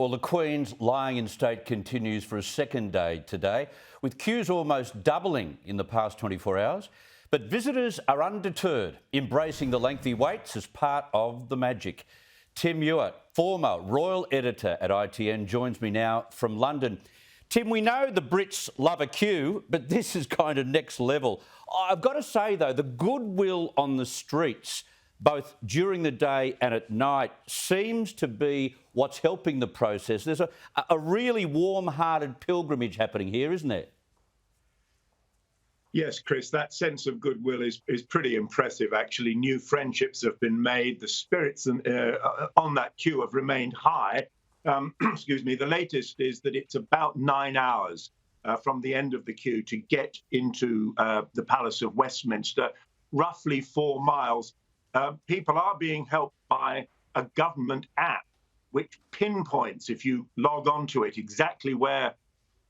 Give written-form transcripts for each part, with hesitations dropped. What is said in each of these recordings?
Well, the Queen's lying in state continues for a second day today, with queues almost doubling in the past 24 hours. But visitors are undeterred, embracing the lengthy waits as part of the magic. Tim Ewart, former royal editor at ITN, joins me now from London. Tim, we know the Brits love a queue, but this is kind of next level. I've got to say, though, the goodwill on the streets, both during the day and at night, seems to be what's helping the process. There's a really warm-hearted pilgrimage happening here, isn't there? Yes, Chris, that sense of goodwill is pretty impressive, actually. New friendships have been made. The spirits on that queue have remained high. Excuse me. The latest is that it's about 9 hours from the end of the queue to get into the Palace of Westminster, roughly 4 miles. People are being helped by a government app which pinpoints, if you log on to it, exactly where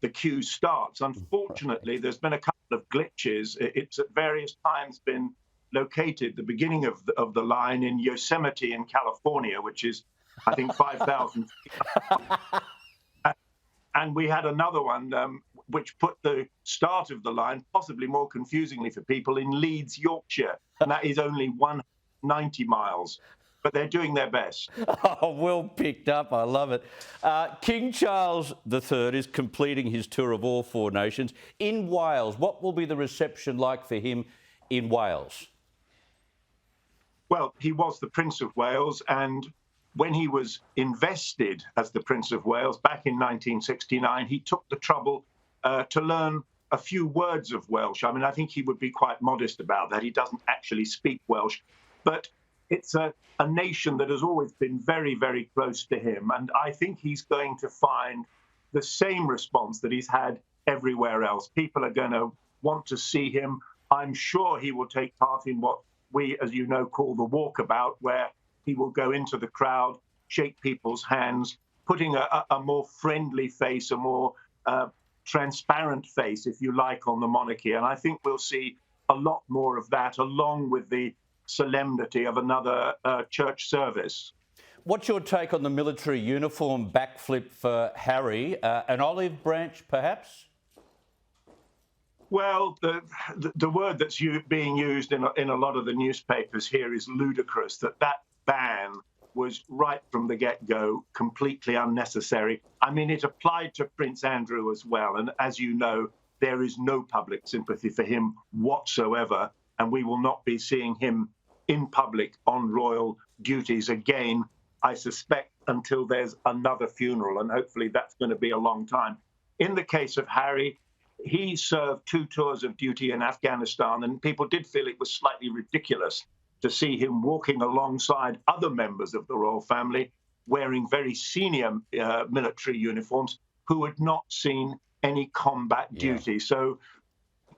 the queue starts. Unfortunately, there's been a couple of glitches. It's at various times been located, the beginning of the line in Yosemite in California, which is, I think, 5,000 feet. And we had another one which put the start of the line, possibly more confusingly for people, in Leeds, Yorkshire. And that is only 190 miles. But they're doing their best. Oh, well picked up. I love it. King Charles III is completing his tour of all 4 nations. In Wales, what will be the reception like for him in Wales? Well, he was the Prince of Wales, and when he was invested as the Prince of Wales back in 1969, he took the trouble to learn a few words of Welsh. I mean, I think he would be quite modest about that. He doesn't actually speak Welsh, but it's a nation that has always been very, very close to him. And I think he's going to find the same response that he's had everywhere else. People are going to want to see him. I'm sure he will take part in what we, as you know, call the walkabout, where he will go into the crowd, shake people's hands, putting a more friendly face, a more transparent face, if you like, on the monarchy. And I think we'll see a lot more of that, along with the solemnity of another church service. What's your take on the military uniform backflip for Harry? An olive branch, perhaps? Well, the word that's being used in a lot of the newspapers here is ludicrous, that ban was right from the get-go completely unnecessary. I mean, it applied to Prince Andrew as well. And as you know, there is no public sympathy for him whatsoever. And we will not be seeing him in public on royal duties again, I suspect, until there's another funeral. And hopefully that's going to be a long time. In the case of Harry, he served 2 tours of duty in Afghanistan, and people did feel it was slightly ridiculous to see him walking alongside other members of the royal family wearing very senior military uniforms who had not seen any combat duty. So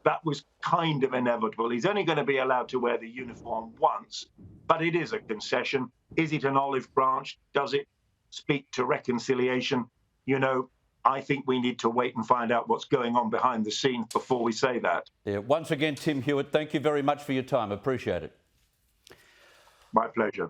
that was kind of inevitable. He's only going to be allowed to wear the uniform once, but it is a concession. Is it an olive branch? Does it speak to reconciliation? You know, I think we need to wait and find out what's going on behind the scenes before we say that. Yeah. Once again, Tim Ewart, thank you very much for your time. Appreciate it. My pleasure.